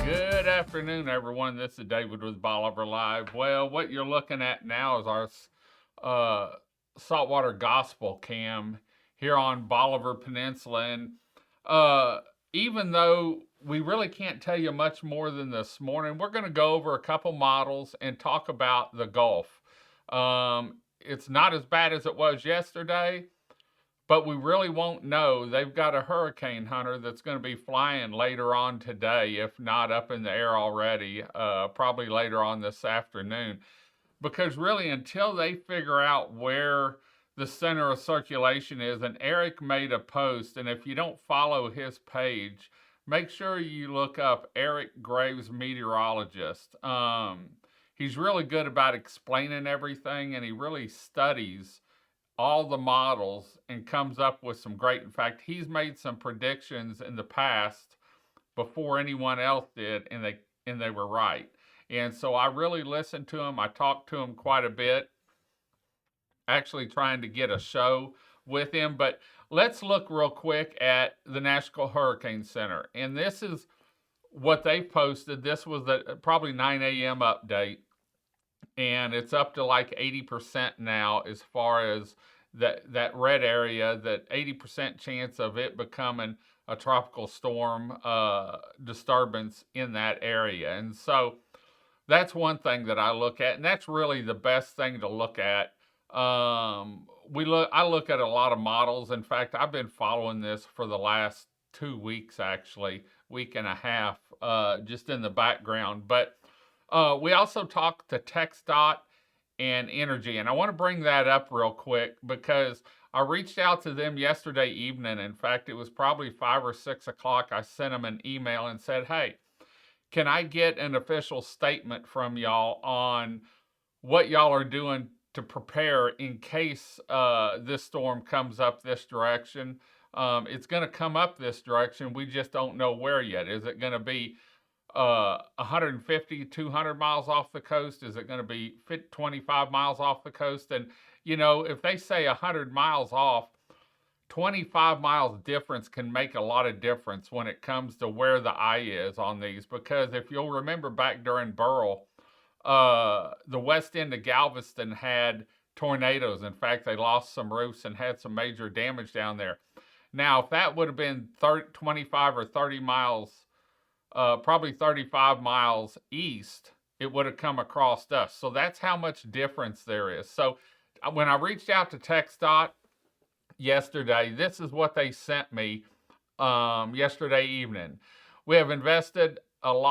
Good afternoon, everyone. This is David with Bolivar Live. Well, what you're looking at now is our saltwater gospel cam here on Bolivar Peninsula. And even though we really can't tell you much more than this morning, we're going to go over a couple models and talk about the Gulf. It's not as bad as it was yesterday, but we really won't know. They've got a hurricane hunter that's going to be flying later on today, if not up in the air already, probably later on this afternoon. Because really, until they figure out where the center of circulation is, and Eric made a post, and if you don't follow his page, make sure you look up Eric Graves, meteorologist. He's really good about explaining everything, and he really studies all the models and comes up with some great. In fact, he's made some predictions in the past before anyone else did, and they were right. And so I really listened to him. I talked to him quite a bit, actually trying to get a show with him. But let's look real quick at the National Hurricane Center. And this is what they posted. This was the probably 9 a.m. update. And it's up to like 80% now as far as that red area, that 80% chance of it becoming a tropical storm disturbance in that area. And so that's one thing that I look at, and that's really the best thing to look at. I look at a lot of models. In fact, I've been following this for the last 2 weeks, actually, week and a half, just in the background. But we also talked to TxDot and Entergy, and I want to bring that up real quick because I reached out to them yesterday evening. In fact, it was probably 5 or 6 o'clock. I sent them an email and said, hey, can I get an official statement from y'all on what y'all are doing to prepare in case this storm comes up this direction? It's going to come up this direction. We just don't know where yet. Is it going to be 150, 200 miles off the coast? Is it going to be 25 miles off the coast? And, you know, if they say 100 miles off, 25 miles difference can make a lot of difference when it comes to where the eye is on these. Because if you'll remember back during Beryl, the west end of Galveston had tornadoes. In fact, they lost some roofs and had some major damage down there. Now, if that would have been 25 or 30 miles, probably 35 miles east, it would have come across us. So that's how much difference there is. So when I reached out to TxDot yesterday, this is what they sent me yesterday evening. We have invested a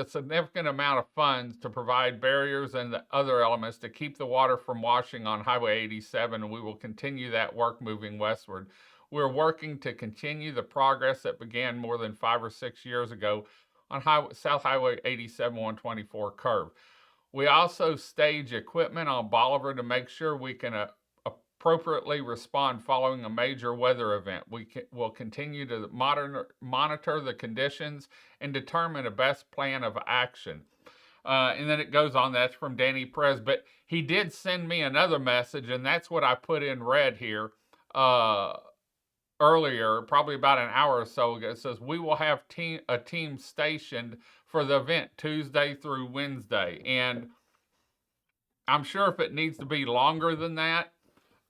significant amount of funds to provide barriers and the other elements to keep the water from washing on Highway 87, and we will continue that work moving westward. We're working to continue the progress that began more than 5 or 6 years ago on South Highway 87 124 curve. We also stage equipment on Bolivar to make sure we can appropriately respond following a major weather event. We will continue to monitor the conditions and determine a best plan of action. And then it goes on. That's from Danny Perez. But he did send me another message, and that's what I put in red here earlier, probably about an hour or so ago. It says, we will have a team stationed for the event Tuesday through Wednesday. And I'm sure if it needs to be longer than that,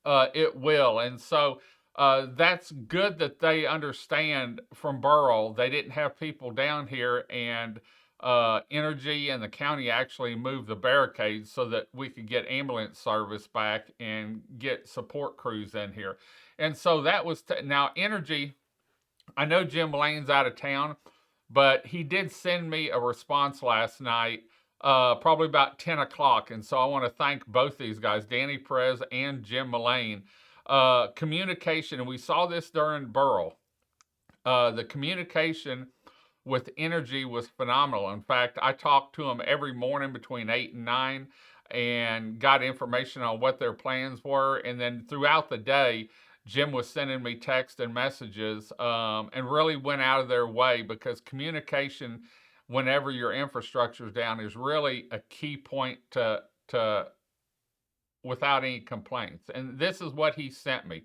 it will. And so that's good that they understand from Beryl. They didn't have people down here, and Entergy and the county actually moved the barricades so that we could get ambulance service back and get support crews in here. And so that was, now Entergy, I know Jim Lane's out of town, but he did send me a response last night, probably about 10 o'clock. And so I want to thank both these guys, Danny Perez and Jim Mullane. Communication, and we saw this during Beryl. The communication with Entergy was phenomenal. In fact, I talked to them every morning between 8 and 9 and got information on what their plans were. And then throughout the day, Jim was sending me texts and messages, and really went out of their way, because communication, whenever your infrastructure is down, is really a key point to without any complaints. And this is what he sent me.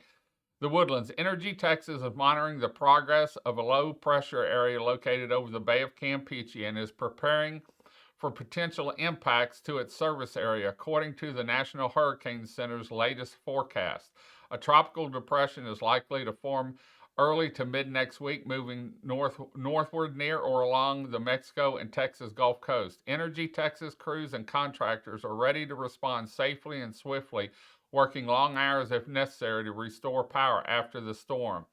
The Woodlands. Entergy, Texas is monitoring the progress of a low pressure area located over the Bay of Campeche and is preparing for potential impacts to its service area, according to the National Hurricane Center's latest forecast. A tropical depression is likely to form early to mid next week, moving northward near or along the Mexico and Texas Gulf Coast. Entergy Texas crews and contractors are ready to respond safely and swiftly, working long hours if necessary to restore power after the storm.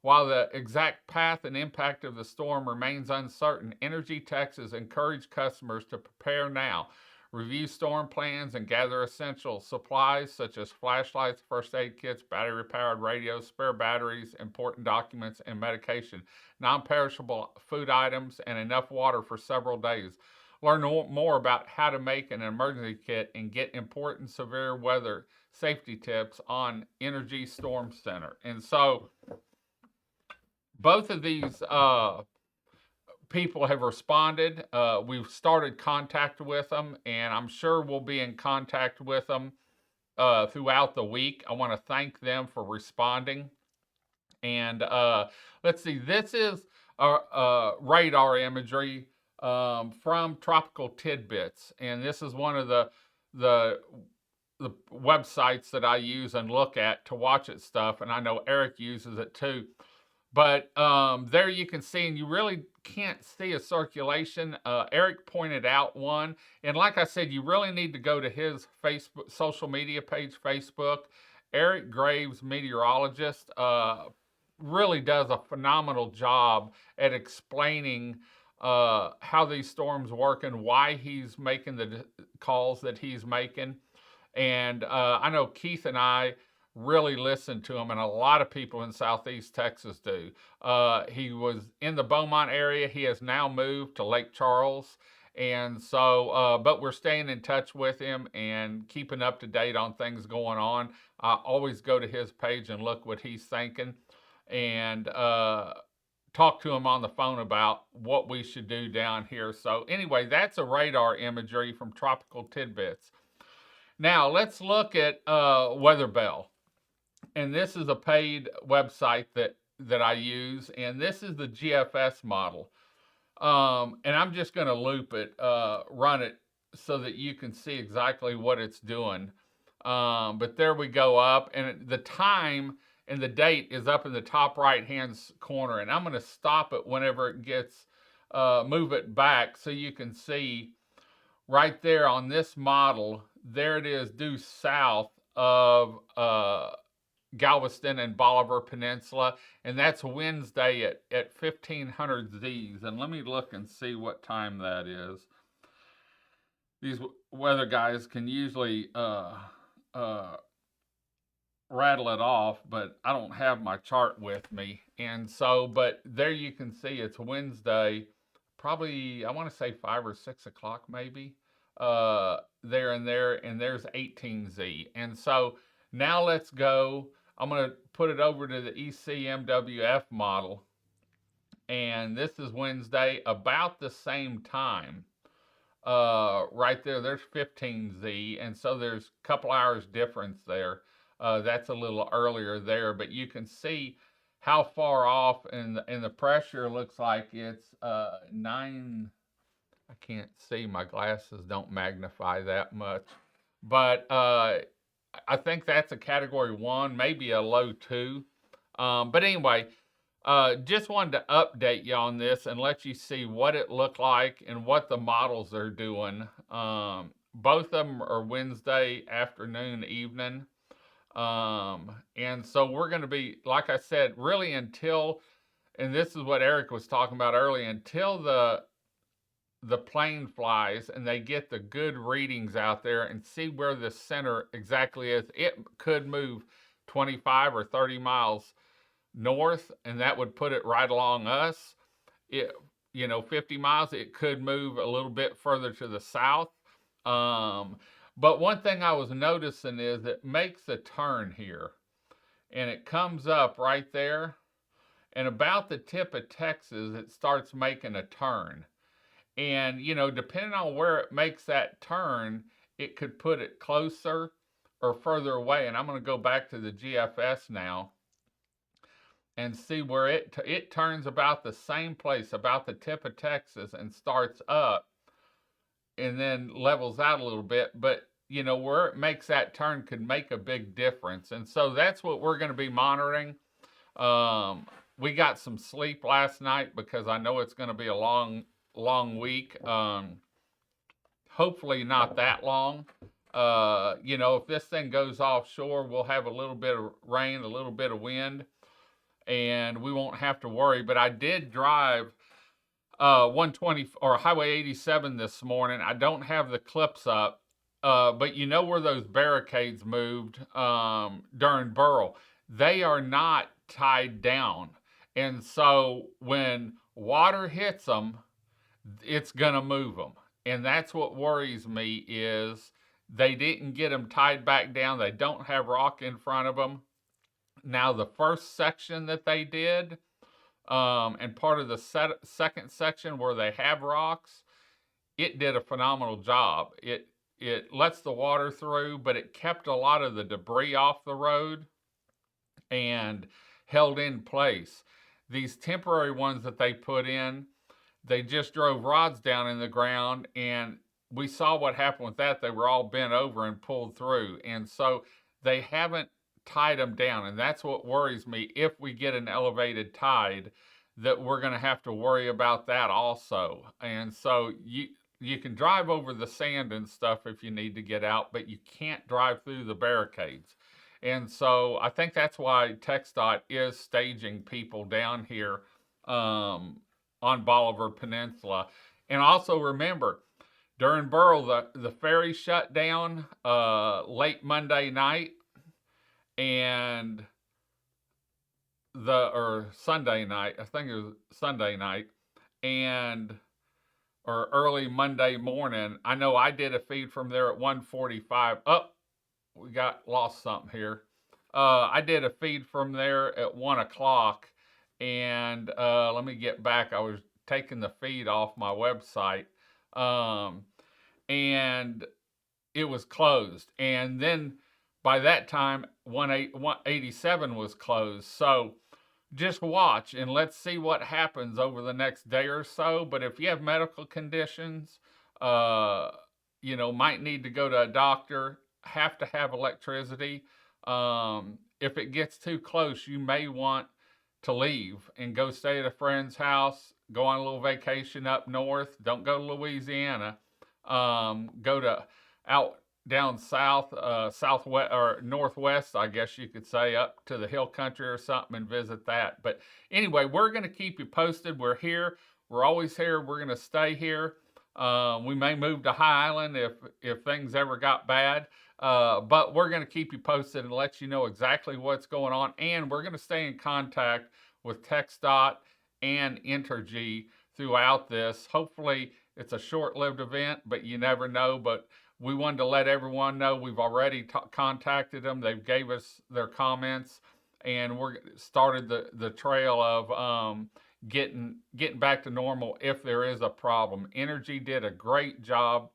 While the exact path and impact of the storm remains uncertain, Entergy Texas encouraged customers to prepare now, review storm plans, and gather essential supplies such as flashlights, first aid kits, battery-powered radios, spare batteries, important documents, and medication, non-perishable food items, and enough water for several days. Learn more about how to make an emergency kit and get important severe weather safety tips on Entergy Storm Center. And so both of these people have responded. We've started contact with them, and I'm sure we'll be in contact with them throughout the week. I want to thank them for responding. And let's see, this is radar imagery from Tropical Tidbits, and this is one of the websites that I use and look at to watch it stuff, and I know Eric uses it too. But there you can see, and you really can't see a circulation. Eric pointed out one, and like I said, you really need to go to his Facebook social media page, Facebook. Eric Graves, meteorologist, really does a phenomenal job at explaining how these storms work and why he's making the calls that he's making. And I know Keith and I really listen to him, and a lot of people in Southeast Texas do. He was in the Beaumont area. He has now moved to Lake Charles. And so, but we're staying in touch with him and keeping up to date on things going on. I always go to his page and look what he's thinking and talk to him on the phone about what we should do down here. So anyway, that's a radar imagery from Tropical Tidbits. Now let's look at Weather Bell. And this is a paid website that I use, and this is the GFS model. And I'm just going to loop it, run it so that you can see exactly what it's doing. But there we go up, and the time and the date is up in the top right-hand corner. And I'm going to stop it whenever it gets, move it back so you can see right there on this model. There it is, due south of Galveston and Bolivar Peninsula, and that's Wednesday at 1500 Z's. And let me look and see what time that is. These weather guys can usually rattle it off, but I don't have my chart with me. And so, but there you can see it's Wednesday, probably I want to say 5 or 6 o'clock maybe. There and there's 18Z. And so now let's go. I'm going to put it over to the ECMWF model, and this is Wednesday about the same time. Right there, there's 15Z, and so there's a couple hours difference there. That's a little earlier there, but you can see how far off, and the pressure looks like it's 9. I can't see, my glasses don't magnify that much, but I think that's a category 1, maybe a low 2. But anyway, just wanted to update you on this and let you see what it looked like and what the models are doing. Both of them are Wednesday afternoon, evening. And so we're going to be, like I said, really until, and this is what Eric was talking about earlier, until the plane flies and they get the good readings out there and see where the center exactly is. It could move 25 or 30 miles north, and that would put it right along us. 50 miles, it could move a little bit further to the south. But one thing I was noticing is it makes a turn here, and it comes up right there, and about the tip of Texas, it starts making a turn. And, depending on where it makes that turn, it could put it closer or further away. And I'm going to go back to the GFS now. and see where it turns about the same place, about the tip of Texas, and starts up and then levels out a little bit. But you know, where it makes that turn could make a big difference. And so that's what we're going to be monitoring. We got some sleep last night because I know it's going to be a long week. Hopefully not that long. You know, if this thing goes offshore, we'll have a little bit of rain, a little bit of wind, and we won't have to worry. But I did drive 120 or Highway 87 this morning. I don't have the clips up, but you know where those barricades moved during Burl? They are not tied down. And so when water hits them, it's going to move them. And that's what worries me is they didn't get them tied back down. They don't have rock in front of them. Now, the first section that they did, and part of the second section where they have rocks, it did a phenomenal job. It lets the water through, but it kept a lot of the debris off the road and held in place. These temporary ones that they put in, they just drove rods down in the ground, and we saw what happened with that. They were all bent over and pulled through. And so they haven't tied them down. And that's what worries me. If we get an elevated tide, that we're going to have to worry about that also. And so you can drive over the sand and stuff if you need to get out, but you can't drive through the barricades. And so I think that's why TxDot is staging people down here on Bolivar Peninsula. And also remember, during Burl, the ferry shut down late Monday night and or Sunday night. I think it was Sunday night, or early Monday morning. I know I did a feed from there at 1:45. Oh, we lost something here. I did a feed from there at 1 o'clock, and let me get back. I was taking the feed off my website, and it was closed. And then by that time, 187 was closed. So just watch and let's see what happens over the next day or so. But if you have medical conditions, you know, might need to go to a doctor, have to have electricity. If it gets too close, you may want to leave and go stay at a friend's house, go on a little vacation up north. Don't go to Louisiana. Go to out down south, southwest or northwest, I guess you could say, up to the hill country or something and visit that. But anyway, we're going to keep you posted. We're here. We're always here. We're going to stay here. We may move to High Island if things ever got bad. But we're going to keep you posted and let you know exactly what's going on. And we're going to stay in contact with TxDot and Entergy throughout this. Hopefully it's a short-lived event, but you never know. But we wanted to let everyone know we've already contacted them. They've gave us their comments, and we're started the trail of getting back to normal if there is a problem. Entergy did a great job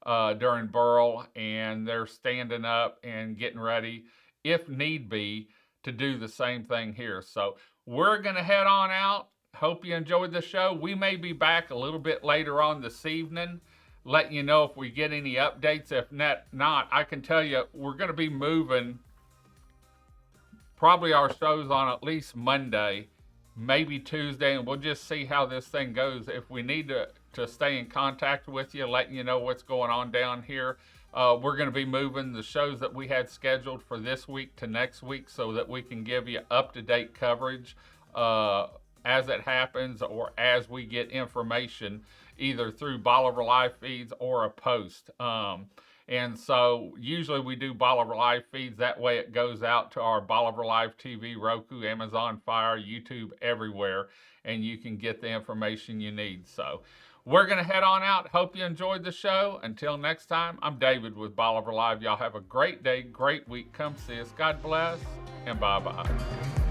during Burl, and they're standing up and getting ready, if need be, to do the same thing here. So we're going to head on out. Hope you enjoyed the show. We may be back a little bit later on this evening, letting you know if we get any updates. If not, I can tell you we're going to be moving probably our shows on at least Monday, maybe Tuesday, and we'll just see how this thing goes. If we need to stay in contact with you, letting you know what's going on down here, we're going to be moving the shows that we had scheduled for this week to next week so that we can give you up-to-date coverage as it happens or as we get information either through Bolivar Live feeds or a post. And so usually we do Bolivar Live feeds. That way it goes out to our Bolivar Live TV, Roku, Amazon Fire, YouTube, everywhere, and you can get the information you need. So we're going to head on out. Hope you enjoyed the show. Until next time, I'm David with Bolivar Live. Y'all have a great day, great week. Come see us. God bless, and bye-bye.